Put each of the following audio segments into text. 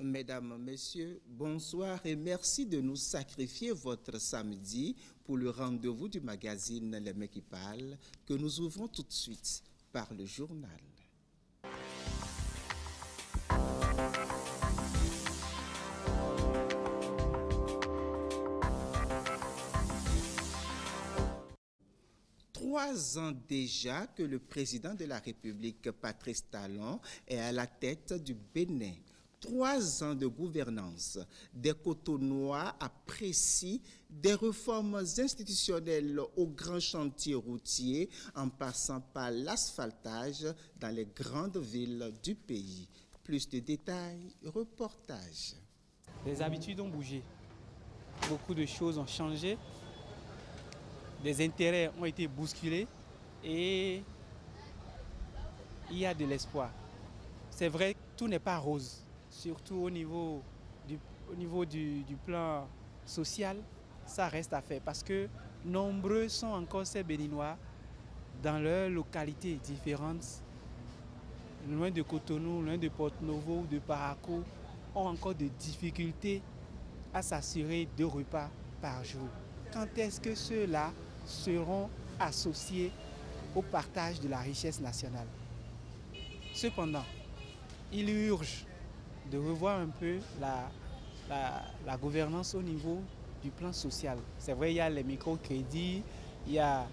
Mesdames, Messieurs, bonsoir et merci de nous sacrifier votre samedi pour le rendez-vous du magazine Les Mecs qui parlent que nous ouvrons tout de suite par le journal. Trois ans déjà que le président de la République, Patrice Talon, est à la tête du Bénin. 3 ans de gouvernance, des Cotonois apprécient des réformes institutionnelles aux grands chantiers routiers en passant par l'asphaltage dans les grandes villes du pays. Plus de détails, reportage. Les habitudes ont bougé, beaucoup de choses ont changé, des intérêts ont été bousculés et il y a de l'espoir. C'est vrai que tout n'est pas rose. Surtout au niveau du plan social, ça reste à faire parce que nombreux sont encore ces Béninois dans leurs localités différentes, loin de Cotonou, loin de Porto-Novo ou de Parakou, ont encore des difficultés à s'assurer 2 repas par jour. Quand est-ce que ceux-là seront associés au partage de la richesse nationale? Cependant, il urge de revoir un peu la gouvernance au niveau du plan social. C'est vrai, il y a les microcrédits, il y a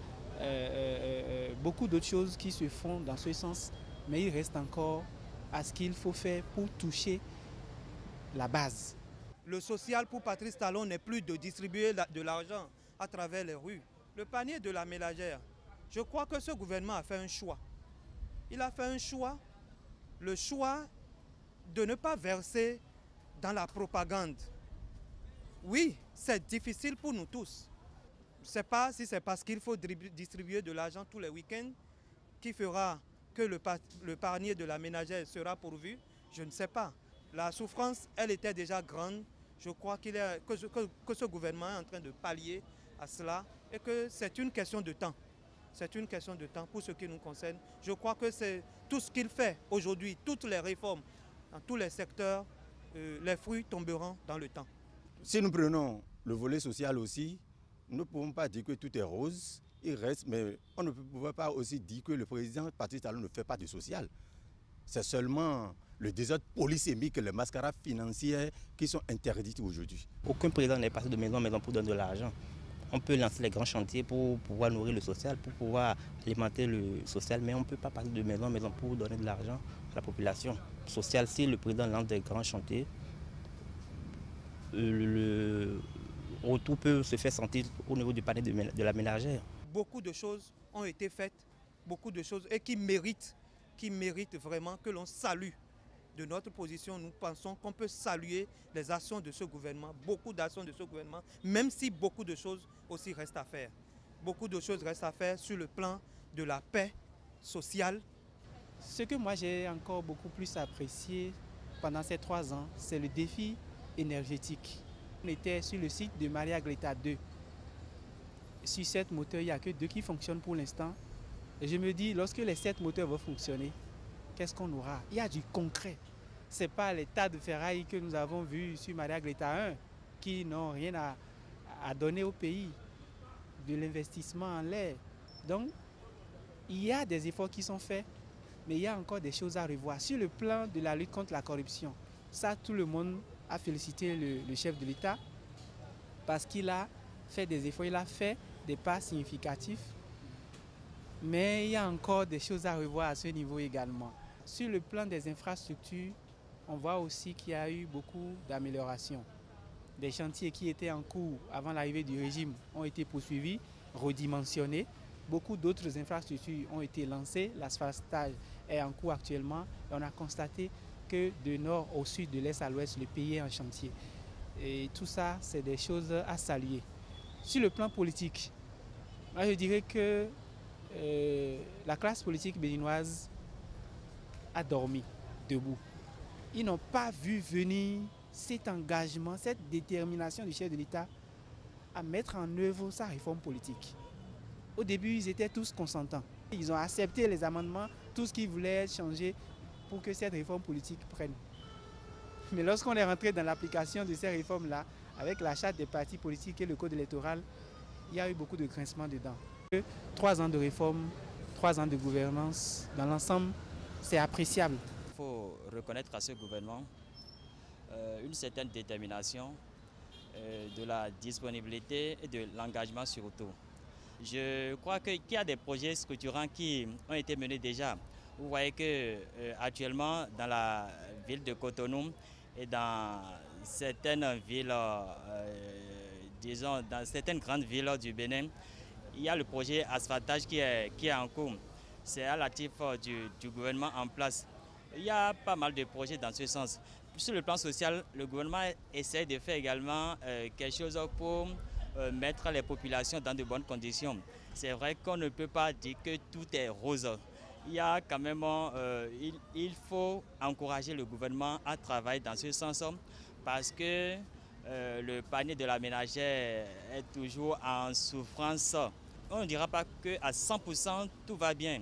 beaucoup d'autres choses qui se font dans ce sens, mais il reste encore à ce qu'il faut faire pour toucher la base. Le social pour Patrice Talon n'est plus de distribuer de l'argent à travers les rues. Le panier de la ménagère, je crois que ce gouvernement a fait un choix. Il a fait un choix, le choix de ne pas verser dans la propagande. Oui, c'est difficile pour nous tous. Je ne sais pas si c'est parce qu'il faut distribuer de l'argent tous les week-ends qui fera que le panier de la ménagère sera pourvu. Je ne sais pas. La souffrance, elle était déjà grande. Je crois que ce gouvernement est en train de pallier à cela et que c'est une question de temps. C'est une question de temps pour ce qui nous concerne. Je crois que c'est tout ce qu'il fait aujourd'hui, toutes les réformes, dans tous les secteurs, les fruits tomberont dans le temps. Si nous prenons le volet social aussi, nous ne pouvons pas dire que tout est rose, il reste, mais on ne peut pas aussi dire que le président Patrice Talon ne fait pas de social. C'est seulement le désordre polysémique, les mascarades financières qui sont interdites aujourd'hui. Aucun président n'est passé de maison en maison pour donner de l'argent. On peut lancer les grands chantiers pour pouvoir nourrir le social, pour pouvoir alimenter le social, mais on ne peut pas passer de maison en maison pour donner de l'argent à la population sociale. Si le président lance des grands chantiers, le retour peut se faire sentir au niveau du panier de la ménagère. Beaucoup de choses ont été faites, beaucoup de choses et qui méritent vraiment que l'on salue. De notre position, nous pensons qu'on peut saluer les actions de ce gouvernement, beaucoup d'actions de ce gouvernement, même si beaucoup de choses aussi restent à faire. Beaucoup de choses restent à faire sur le plan de la paix sociale. Ce que moi j'ai encore beaucoup plus apprécié pendant ces 3 ans, c'est le défi énergétique. On était sur le site de Maria Gleta 2. Sur 7 moteurs, il n'y a que 2 qui fonctionnent pour l'instant. Et je me dis, lorsque les 7 moteurs vont fonctionner, qu'est-ce qu'on aura? Il y a du concret. Ce n'est pas les tas de ferrailles que nous avons vus sur Maria Gleta 1 qui n'ont rien à donner au pays, de l'investissement en l'air. Donc, il y a des efforts qui sont faits, mais il y a encore des choses à revoir. Sur le plan de la lutte contre la corruption, ça, tout le monde a félicité le chef de l'État parce qu'il a fait des efforts, il a fait des pas significatifs. Mais il y a encore des choses à revoir à ce niveau également. Sur le plan des infrastructures, on voit aussi qu'il y a eu beaucoup d'améliorations. Des chantiers qui étaient en cours avant l'arrivée du régime ont été poursuivis, redimensionnés. Beaucoup d'autres infrastructures ont été lancées. L'asphaltage est en cours actuellement. Et on a constaté que de nord au sud, de l'est à l'ouest, le pays est en chantier. Et tout ça, c'est des choses à saluer. Sur le plan politique, moi je dirais que la classe politique béninoise a dormi debout. Ils n'ont pas vu venir cet engagement, cette détermination du chef de l'État à mettre en œuvre sa réforme politique. Au début, ils étaient tous consentants. Ils ont accepté les amendements, tout ce qu'ils voulaient changer pour que cette réforme politique prenne. Mais lorsqu'on est rentré dans l'application de ces réformes-là, avec la charte des partis politiques et le code électoral, il y a eu beaucoup de grincements dedans. 3 ans de réforme, 3 ans de gouvernance, dans l'ensemble, c'est appréciable. Il faut reconnaître à ce gouvernement une certaine détermination, de la disponibilité et de l'engagement surtout. Je crois qu'il y a des projets structurants qui ont été menés déjà. Vous voyez qu'actuellement, dans la ville de Cotonou et dans certaines villes, disons, dans certaines grandes villes du Bénin, il y a le projet asphaltage qui est en cours. C'est à l'actif du gouvernement en place. Il y a pas mal de projets dans ce sens. Sur le plan social, le gouvernement essaie de faire également quelque chose pour mettre les populations dans de bonnes conditions. C'est vrai qu'on ne peut pas dire que tout est rose. Il y a quand même, il faut encourager le gouvernement à travailler dans ce sens parce que le panier de la ménagère est toujours en souffrance. On ne dira pas qu'à 100% tout va bien,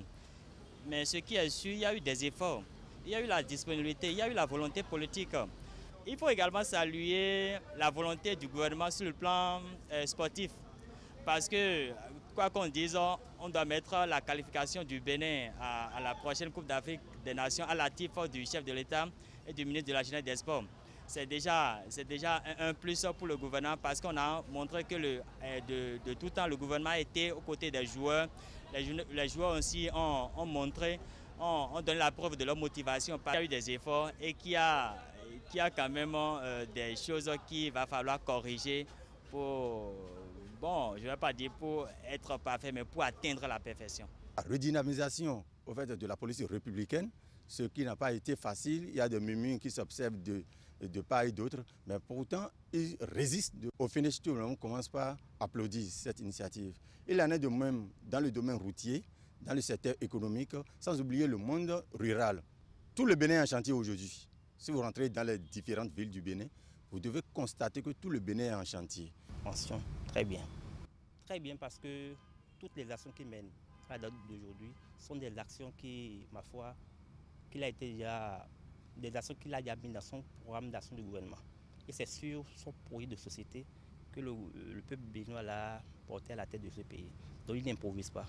mais ce qui est sûr, il y a eu des efforts. Il y a eu la disponibilité, il y a eu la volonté politique. Il faut également saluer la volonté du gouvernement sur le plan sportif. Parce que, quoi qu'on dise, on doit mettre la qualification du Bénin à la prochaine Coupe d'Afrique des Nations à l'actif du chef de l'État et du ministre de la Jeunesse et des Sports. C'est déjà un plus pour le gouvernement parce qu'on a montré que de tout temps, le gouvernement était aux côtés des joueurs. Les joueurs aussi ont montré, ont donné la preuve de leur motivation. Il y a eu des efforts et qu'il y a quand même des choses qu'il va falloir corriger pour, bon, je ne vais pas dire pour être parfait, mais pour atteindre la perfection. La redynamisation au fait, de la police républicaine, ce qui n'a pas été facile, il y a des murmures qui s'observent de part et d'autre, mais pourtant, ils résistent. Au finish, tout le monde commence par applaudir cette initiative. Il en est de même dans le domaine routier, dans le secteur économique, sans oublier le monde rural. Tout le Bénin est en chantier aujourd'hui. Si vous rentrez dans les différentes villes du Bénin, vous devez constater que tout le Bénin est en chantier. Attention, très bien. Très bien parce que toutes les actions qui mènent à la date d'aujourd'hui sont des actions qui, ma foi, qu'il a été déjà, des actions qu'il a déjà mis dans son programme d'action du gouvernement. Et c'est sur son projet de société que le peuple béninois l'a porté à la tête de ce pays. Donc il n'improvise pas.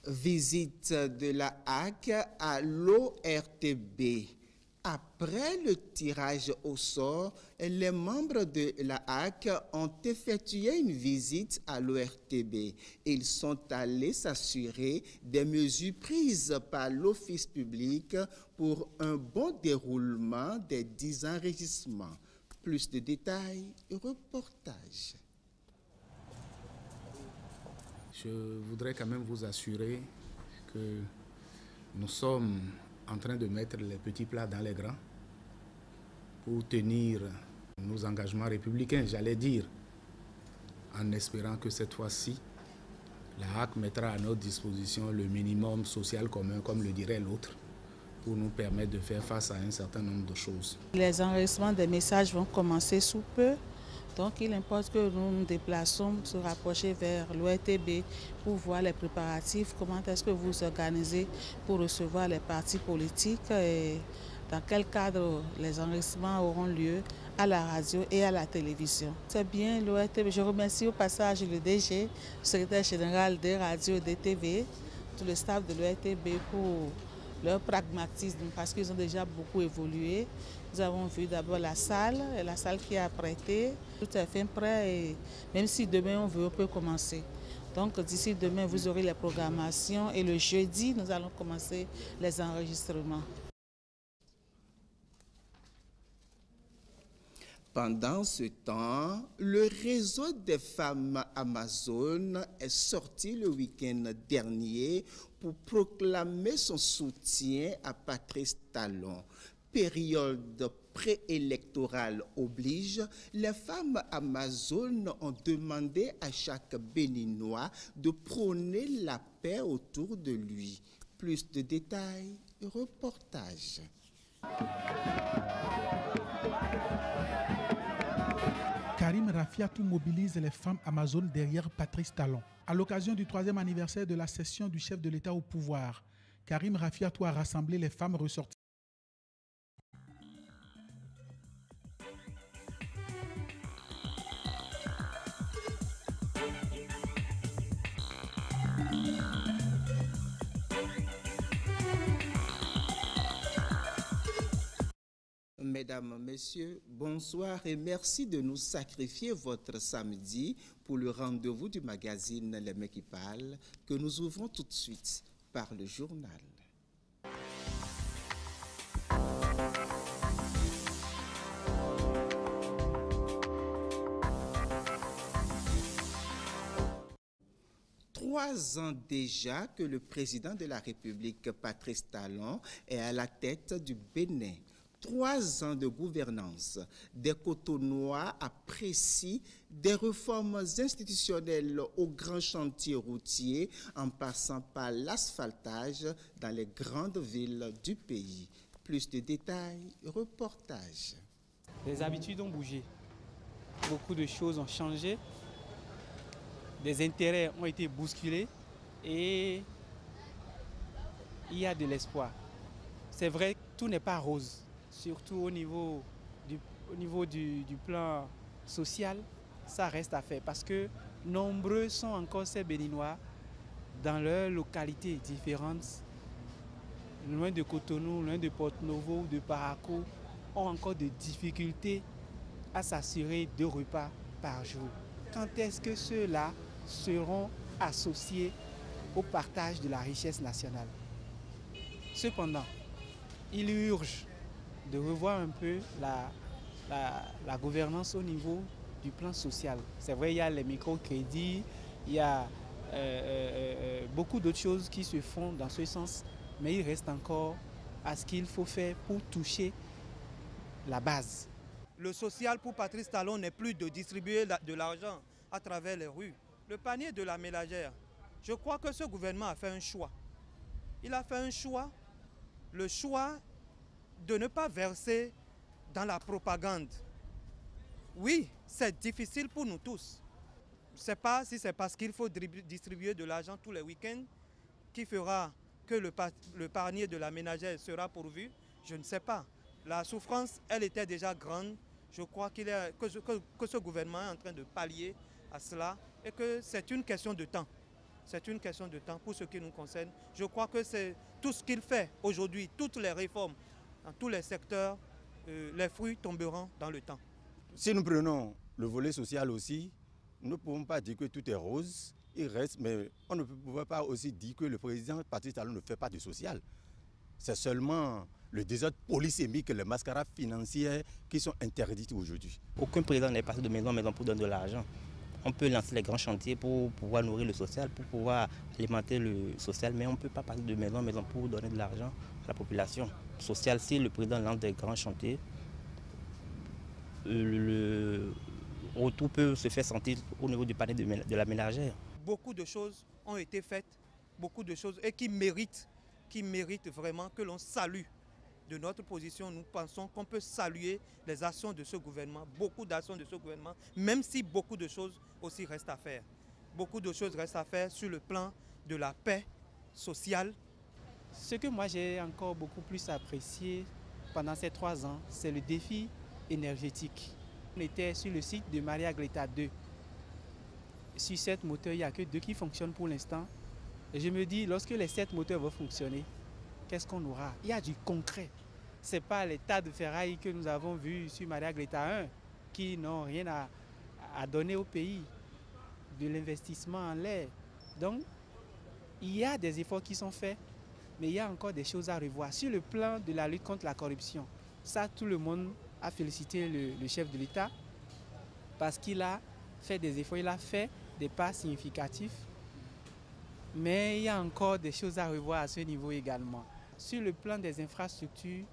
Visite de la HAC à l'ORTB. Après le tirage au sort, les membres de la HAC ont effectué une visite à l'ORTB. Ils sont allés s'assurer des mesures prises par l'Office public pour un bon déroulement des 10 enregistrements. Plus de détails, reportage. Je voudrais quand même vous assurer que nous sommes en train de mettre les petits plats dans les grands pour tenir nos engagements républicains, j'allais dire, en espérant que cette fois-ci, la HAC mettra à notre disposition le minimum social commun, comme le dirait l'autre, pour nous permettre de faire face à un certain nombre de choses. Les enregistrements des messages vont commencer sous peu. Donc il importe que nous nous déplaçons, se rapprocher vers l'ORTB pour voir les préparatifs, comment est-ce que vous vous organisez pour recevoir les partis politiques et dans quel cadre les enregistrements auront lieu à la radio et à la télévision. C'est bien l'ORTB. Je remercie au passage le DG, le secrétaire général des radios et des TV, tout le staff de l'ORTB pour leur pragmatisme parce qu'ils ont déjà beaucoup évolué. Nous avons vu d'abord la salle qui est apprêtée. Tout est fin prêt et même si demain on veut, on peut commencer. Donc d'ici demain, vous aurez les programmations et le jeudi, nous allons commencer les enregistrements. Pendant ce temps, le réseau des femmes amazones est sorti le week-end dernier pour proclamer son soutien à Patrice Talon. Période préélectorale oblige, les femmes amazones ont demandé à chaque Béninois de prôner la paix autour de lui. Plus de détails, reportage. Karim Rafiatou mobilise les femmes amazones derrière Patrice Talon. À l'occasion du 3e anniversaire de la cession du chef de l'État au pouvoir, Karim Rafiatou a rassemblé les femmes ressorties. Mesdames, Messieurs, bonsoir et merci de nous sacrifier votre samedi pour le rendez-vous du magazine Les Mains qui parlent que nous ouvrons tout de suite par le journal. Trois ans déjà que le président de la République, Patrice Talon, est à la tête du Bénin. 3 ans de gouvernance. Des Cotonois apprécient des réformes institutionnelles aux grands chantiers routiers en passant par l'asphaltage dans les grandes villes du pays. Plus de détails, reportage. Les habitudes ont bougé. Beaucoup de choses ont changé. Des intérêts ont été bousculés et il y a de l'espoir. C'est vrai que tout n'est pas rose. Surtout au niveau du plan social, ça reste à faire parce que nombreux sont encore ces Béninois dans leurs localités différentes, loin de Cotonou, loin de Porto-Novo, de Parakou, ont encore des difficultés à s'assurer 2 repas par jour. Quand est-ce que ceux-là seront associés au partage de la richesse nationale? Cependant, il urge de revoir un peu la gouvernance au niveau du plan social. C'est vrai, il y a les microcrédits, il y a beaucoup d'autres choses qui se font dans ce sens, mais il reste encore à ce qu'il faut faire pour toucher la base. Le social pour Patrice Talon n'est plus de distribuer de l'argent à travers les rues. Le panier de la ménagère, je crois que ce gouvernement a fait un choix. Il a fait un choix, le choix de ne pas verser dans la propagande. Oui, c'est difficile pour nous tous. Je ne sais pas si c'est parce qu'il faut distribuer de l'argent tous les week-ends qui fera que le panier de la ménagère sera pourvu. Je ne sais pas. La souffrance, elle était déjà grande. Je crois que ce gouvernement est en train de pallier à cela et que c'est une question de temps. C'est une question de temps pour ce qui nous concerne. Je crois que c'est tout ce qu'il fait aujourd'hui, toutes les réformes, dans tous les secteurs, les fruits tomberont dans le temps. Si nous prenons le volet social aussi, nous ne pouvons pas dire que tout est rose, il reste, mais on ne peut pas aussi dire que le président Patrice Talon ne fait pas de social. C'est seulement le désordre polysémique, les mascarades financières qui sont interdites aujourd'hui. Aucun président n'est passé de maison en maison pour donner de l'argent. On peut lancer les grands chantiers pour pouvoir nourrir le social, pour pouvoir alimenter le social, mais on ne peut pas passer de maison en maison pour donner de l'argent à la population sociale. Si le président lance des grands chantiers, le retour peut se faire sentir au niveau du panier de la ménagère. Beaucoup de choses ont été faites, beaucoup de choses et qui méritent vraiment que l'on salue. De notre position, nous pensons qu'on peut saluer les actions de ce gouvernement, beaucoup d'actions de ce gouvernement, même si beaucoup de choses aussi restent à faire. Beaucoup de choses restent à faire sur le plan de la paix sociale. Ce que moi j'ai encore beaucoup plus apprécié pendant ces 3 ans, c'est le défi énergétique. On était sur le site de Maria Gleta 2. Sur 7 moteurs, il n'y a que 2 qui fonctionnent pour l'instant. Et je me dis, lorsque les 7 moteurs vont fonctionner, qu'est-ce qu'on aura? Il y a du concret. Ce n'est pas les tas de ferrailles que nous avons vus sur Maria Gleta 1 qui n'ont rien à donner au pays. De l'investissement en l'air. Donc, il y a des efforts qui sont faits, mais il y a encore des choses à revoir. Sur le plan de la lutte contre la corruption, ça, tout le monde a félicité le chef de l'État parce qu'il a fait des efforts, il a fait des pas significatifs. Mais il y a encore des choses à revoir à ce niveau également. Sur le plan des infrastructures,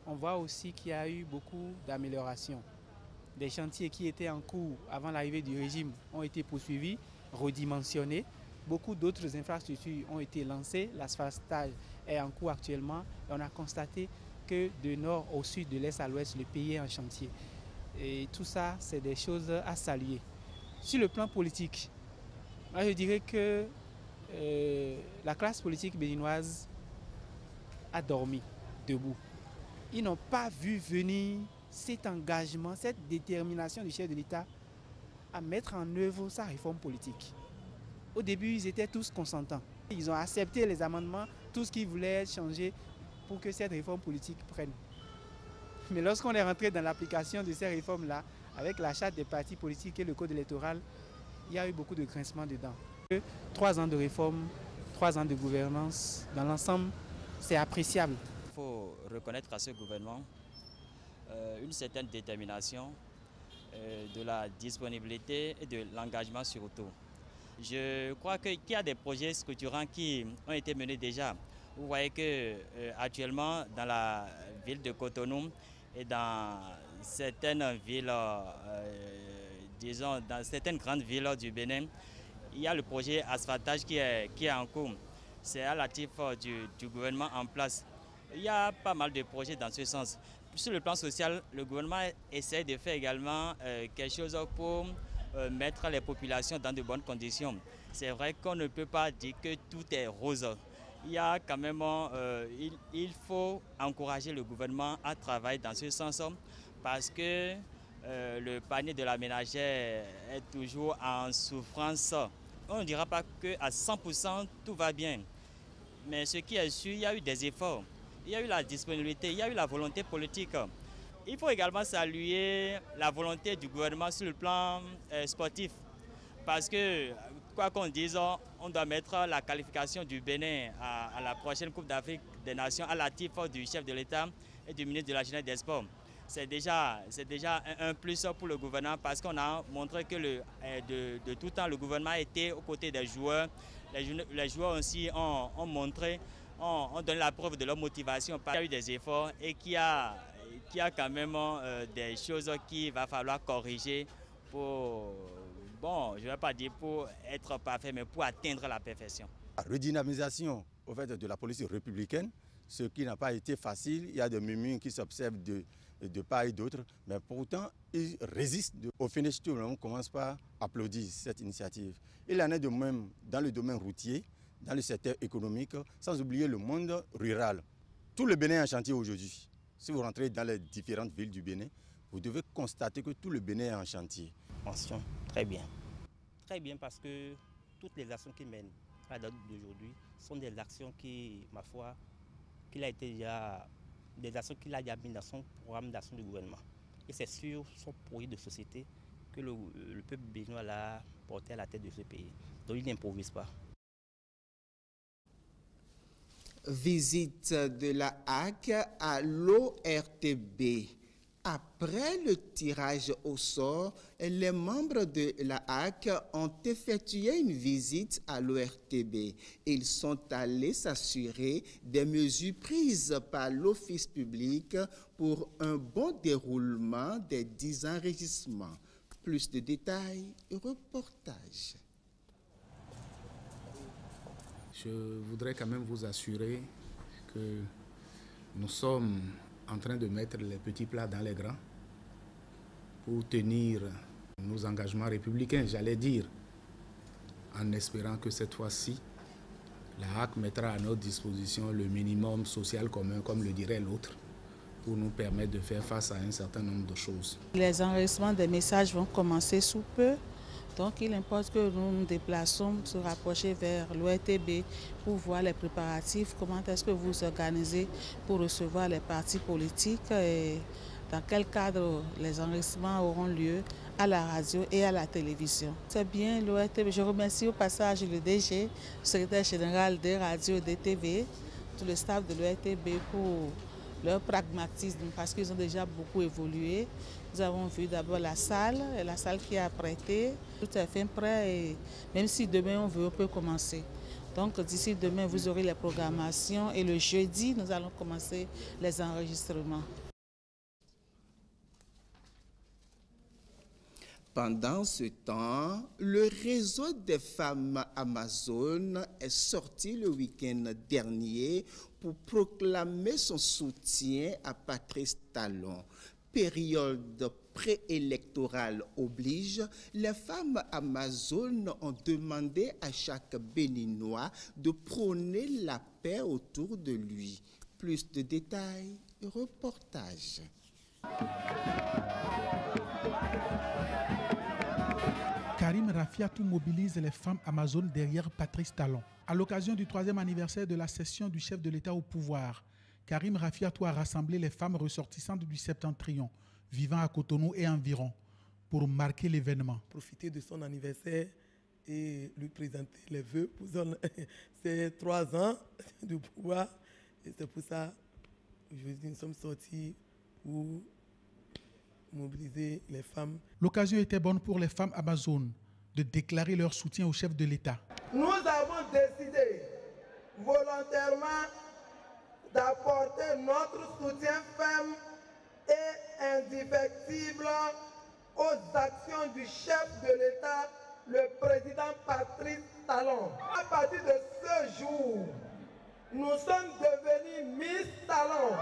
on voit aussi qu'il y a eu beaucoup d'améliorations. Des chantiers qui étaient en cours avant l'arrivée du régime ont été poursuivis, redimensionnés. Beaucoup d'autres infrastructures ont été lancées. L'asphaltage est en cours actuellement. Et on a constaté que de nord au sud, de l'est à l'ouest, le pays est en chantier. Et tout ça, c'est des choses à saluer. Sur le plan politique, moi je dirais que la classe politique béninoise a dormi debout. Ils n'ont pas vu venir cet engagement, cette détermination du chef de l'État à mettre en œuvre sa réforme politique. Au début, ils étaient tous consentants. Ils ont accepté les amendements, tout ce qu'ils voulaient changer pour que cette réforme politique prenne. Mais lorsqu'on est rentré dans l'application de ces réformes-là, avec la charte des partis politiques et le code électoral, il y a eu beaucoup de grincements dedans. 3 ans de réforme, 3 ans de gouvernance, dans l'ensemble, c'est appréciable. Il faut reconnaître à ce gouvernement une certaine détermination, de la disponibilité et de l'engagement surtout. Je crois qu'il y a des projets structurants qui ont été menés déjà. Vous voyez qu'actuellement, dans la ville de Cotonou et dans certaines villes, disons, dans certaines grandes villes du Bénin, il y a le projet asphaltage qui est en cours. C'est à l'actif du gouvernement en place. Il y a pas mal de projets dans ce sens. Sur le plan social, le gouvernement essaie de faire également quelque chose pour mettre les populations dans de bonnes conditions. C'est vrai qu'on ne peut pas dire que tout est rose. Il y a quand même, il faut encourager le gouvernement à travailler dans ce sens parce que le panier de la ménagère est toujours en souffrance. On ne dira pas qu'à 100% tout va bien. Mais ce qui est sûr, il y a eu des efforts. Il y a eu la disponibilité, il y a eu la volonté politique. Il faut également saluer la volonté du gouvernement sur le plan sportif. Parce que, quoi qu'on dise, on doit mettre la qualification du Bénin à la prochaine Coupe d'Afrique des Nations à l'actif du chef de l'État et du ministre de la Jeunesse et des Sports. C'est déjà un plus pour le gouvernement parce qu'on a montré que de tout temps, le gouvernement était aux côtés des joueurs. Les joueurs aussi ont montré, ont donné la preuve de leur motivation. Il y a eu des efforts et qu'il y a quand même des choses qu'il va falloir corriger pour, bon, je ne vais pas dire pour être parfait, mais pour atteindre la perfection. La redynamisation au fait, de la police républicaine, ce qui n'a pas été facile, il y a des murmures qui s'observent de part et d'autre, mais pourtant, ils résistent. Au finish, tout le monde commence par applaudir cette initiative. Il en est de même dans le domaine routier, dans le secteur économique, sans oublier le monde rural. Tout le Bénin est en chantier aujourd'hui. Si vous rentrez dans les différentes villes du Bénin, vous devez constater que tout le Bénin est en chantier. Mention, très bien. Très bien parce que toutes les actions qu'il mène à la date d'aujourd'hui sont des actions qui, ma foi, qu'il a été déjà, des actions qu'il a déjà mises dans son programme d'action du gouvernement. Et c'est sur son projet de société que le peuple béninois l'a porté à la tête de ce pays. Donc il n'improvise pas. Visite de la HAC à l'ORTB. Après le tirage au sort, les membres de la HAC ont effectué une visite à l'ORTB. Ils sont allés s'assurer des mesures prises par l'Office public pour un bon déroulement des 10 enregistrements. Plus de détails, reportage. Je voudrais quand même vous assurer que nous sommes en train de mettre les petits plats dans les grands pour tenir nos engagements républicains, j'allais dire, en espérant que cette fois-ci, la HAC mettra à notre disposition le minimum social commun, comme le dirait l'autre, pour nous permettre de faire face à un certain nombre de choses. Les enregistrements des messages vont commencer sous peu. Donc il importe que nous nous déplaçons, se rapprocher vers l'ORTB pour voir les préparatifs, comment est-ce que vous organisez pour recevoir les partis politiques et dans quel cadre les enregistrements auront lieu à la radio et à la télévision. C'est bien l'ORTB. Je remercie au passage le DG, le secrétaire général des radios et des TV, tout le staff de l'ORTB pour leur pragmatisme parce qu'ils ont déjà beaucoup évolué. Nous avons vu d'abord la salle qui a prêté. Tout est fin prêt et même si demain on veut, on peut commencer. Donc d'ici demain, vous aurez les programmations et le jeudi, nous allons commencer les enregistrements. Pendant ce temps, le réseau des femmes amazones est sorti le week-end dernier pour proclamer son soutien à Patrice Talon. Période préélectorale oblige, les femmes amazones ont demandé à chaque Béninois de prôner la paix autour de lui. Plus de détails, reportage. Karim Rafiatou mobilise les femmes amazones derrière Patrice Talon. À l'occasion du 3e anniversaire de la cession du chef de l'État au pouvoir, Karim Rafiatou a rassemblé les femmes ressortissantes du Septentrion, vivant à Cotonou et environ, pour marquer l'événement. Profiter de son anniversaire et lui présenter les vœux pour ses 3 ans de pouvoir. Et c'est pour ça qu'aujourd'hui nous sommes sortis pour mobiliser les femmes. L'occasion était bonne pour les femmes amazones de déclarer leur soutien au chef de l'État. Nous avons décidé volontairement d'apporter notre soutien ferme et indéfectible aux actions du chef de l'État, le président Patrice Talon. À partir de ce jour, nous sommes devenus Miss Talon.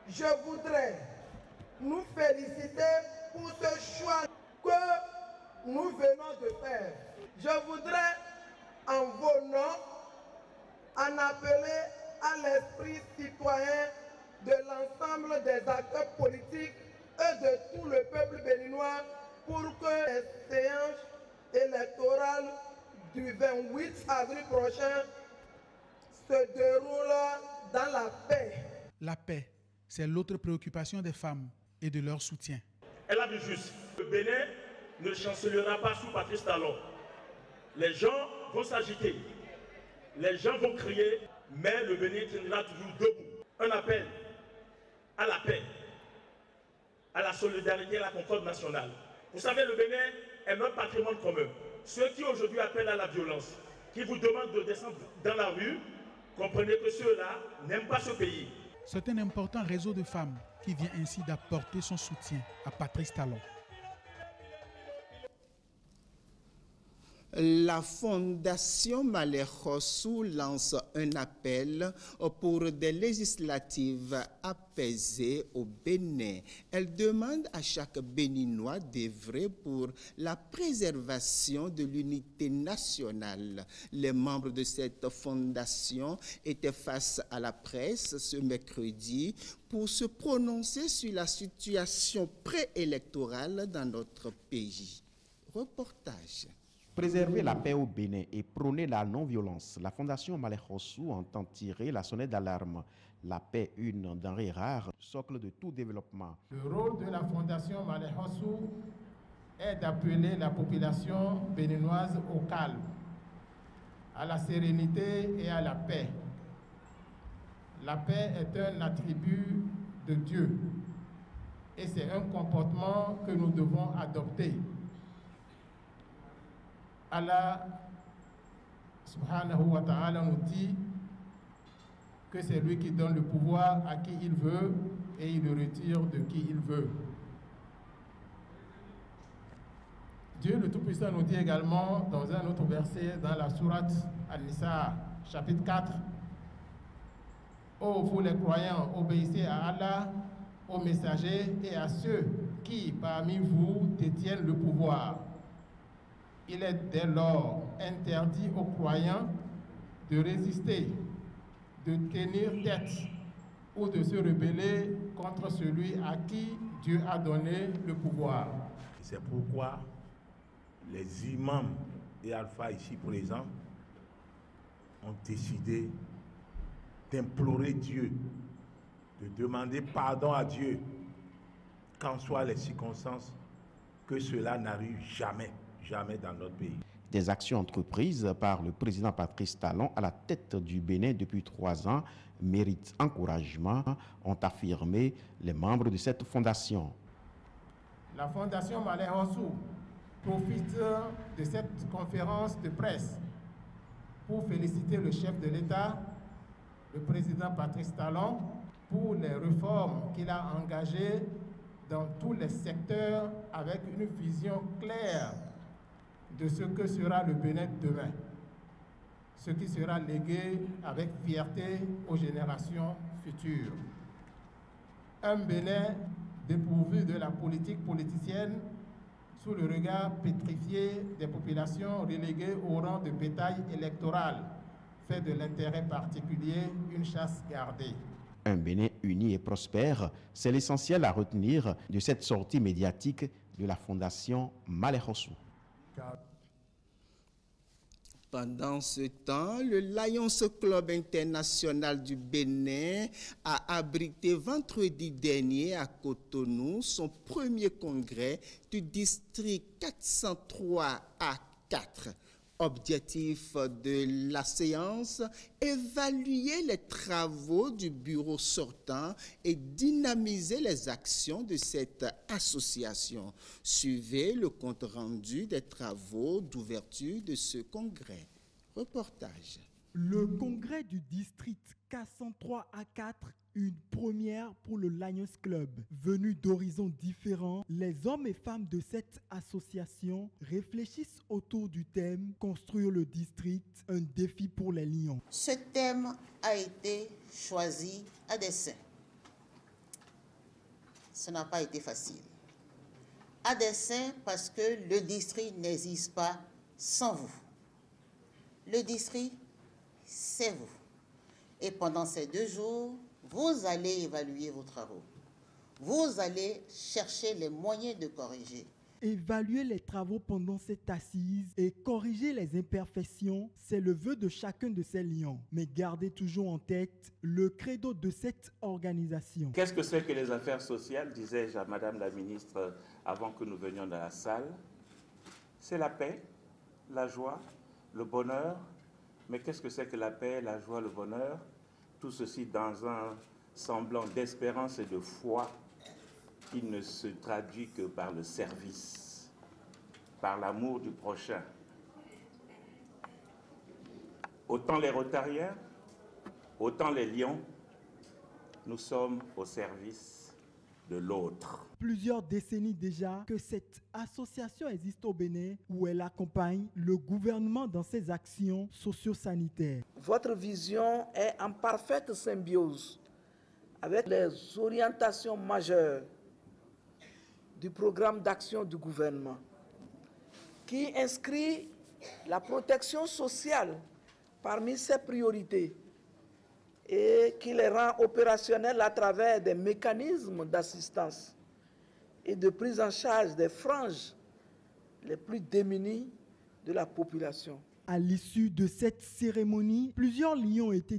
Je voudrais nous féliciter pour ce choix que nous venons de faire. Je voudrais, en vos noms, en appeler à l'esprit citoyen de l'ensemble des acteurs politiques et de tout le peuple béninois pour que les séances électorales du 28 avril prochain se déroulent dans la paix. La paix, c'est l'autre préoccupation des femmes et de leur soutien. Elle a dit juste, le Bénin ne chancellera pas sous Patrice Talon. Les gens vont s'agiter, les gens vont crier, mais le Bénin tiendra toujours debout. Un appel à la paix, à la solidarité et à la concorde nationale. Vous savez, le Bénin est notre patrimoine commun. Ceux qui aujourd'hui appellent à la violence, qui vous demandent de descendre dans la rue, comprenez que ceux-là n'aiment pas ce pays. C'est un important réseau de femmes qui vient ainsi d'apporter son soutien à Patrice Talon. La Fondation Malekhossou lance un appel pour des législatives apaisées au Bénin. Elle demande à chaque Béninois d'œuvrer pour la préservation de l'unité nationale. Les membres de cette fondation étaient face à la presse ce mercredi pour se prononcer sur la situation préélectorale dans notre pays. Reportage. Préserver la paix au Bénin et prôner la non-violence, la Fondation Malekhossou entend tirer la sonnette d'alarme. La paix, une denrée rare, socle de tout développement. Le rôle de la Fondation Malekhossou est d'appeler la population béninoise au calme, à la sérénité et à la paix. La paix est un attribut de Dieu et c'est un comportement que nous devons adopter. Allah subhanahu wa ta'ala nous dit que c'est lui qui donne le pouvoir à qui il veut et il le retire de qui il veut. Dieu le Tout-Puissant nous dit également dans un autre verset dans la sourate An-Nisa, chapitre 4, « Ô vous les croyants, obéissez à Allah, aux messagers et à ceux qui parmi vous détiennent le pouvoir. » Il est dès lors interdit aux croyants de résister, de tenir tête ou de se rebeller contre celui à qui Dieu a donné le pouvoir. C'est pourquoi les imams et alphas ici présents ont décidé d'implorer Dieu, de demander pardon à Dieu, qu'en soient les circonstances, que cela n'arrive jamais. Jamais dans notre pays. Des actions entreprises par le président Patrice Talon à la tête du Bénin depuis 3 ans méritent encouragement, ont affirmé les membres de cette fondation. La Fondation Malekhossou profite de cette conférence de presse pour féliciter le chef de l'État, le président Patrice Talon, pour les réformes qu'il a engagées dans tous les secteurs avec une vision claire de ce que sera le Bénin demain, ce qui sera légué avec fierté aux générations futures. Un Bénin dépourvu de la politique politicienne, sous le regard pétrifié des populations reléguées au rang de bétail électoral, fait de l'intérêt particulier une chasse gardée. Un Bénin uni et prospère, c'est l'essentiel à retenir de cette sortie médiatique de la Fondation Malekhossou. Pendant ce temps, le Lions Club International du Bénin a abrité vendredi dernier à Cotonou son premier congrès du district 403 A4. Objectif de la séance, évaluer les travaux du bureau sortant et dynamiser les actions de cette association. Suivez le compte-rendu des travaux d'ouverture de ce congrès. Reportage. Le congrès du district 403 A4, une première pour le Lions Club. Venus d'horizons différents, les hommes et femmes de cette association réfléchissent autour du thème « Construire le district, un défi pour les Lions ». Ce thème a été choisi à dessein. Ce n'a pas été facile. À dessein parce que le district n'existe pas sans vous. Le district, c'est vous. Et pendant ces 2 jours, vous allez évaluer vos travaux. Vous allez chercher les moyens de corriger. Évaluer les travaux pendant cette assise et corriger les imperfections, c'est le vœu de chacun de ces lions. Mais gardez toujours en tête le credo de cette organisation. Qu'est-ce que c'est que les affaires sociales, disais-je à Madame la ministre avant que nous venions dans la salle? C'est la paix, la joie, le bonheur. Mais qu'est-ce que c'est que la paix, la joie, le bonheur? Tout ceci dans un semblant d'espérance et de foi qui ne se traduit que par le service, par l'amour du prochain. Autant les Rotariens, autant les Lions, nous sommes au service de l'autre. Plusieurs décennies déjà que cette association existe au Bénin où elle accompagne le gouvernement dans ses actions socio-sanitaires. Votre vision est en parfaite symbiose avec les orientations majeures du programme d'action du gouvernement qui inscrit la protection sociale parmi ses priorités et qui les rend opérationnels à travers des mécanismes d'assistance et de prise en charge des franges les plus démunies de la population. À l'issue de cette cérémonie, plusieurs lions ont été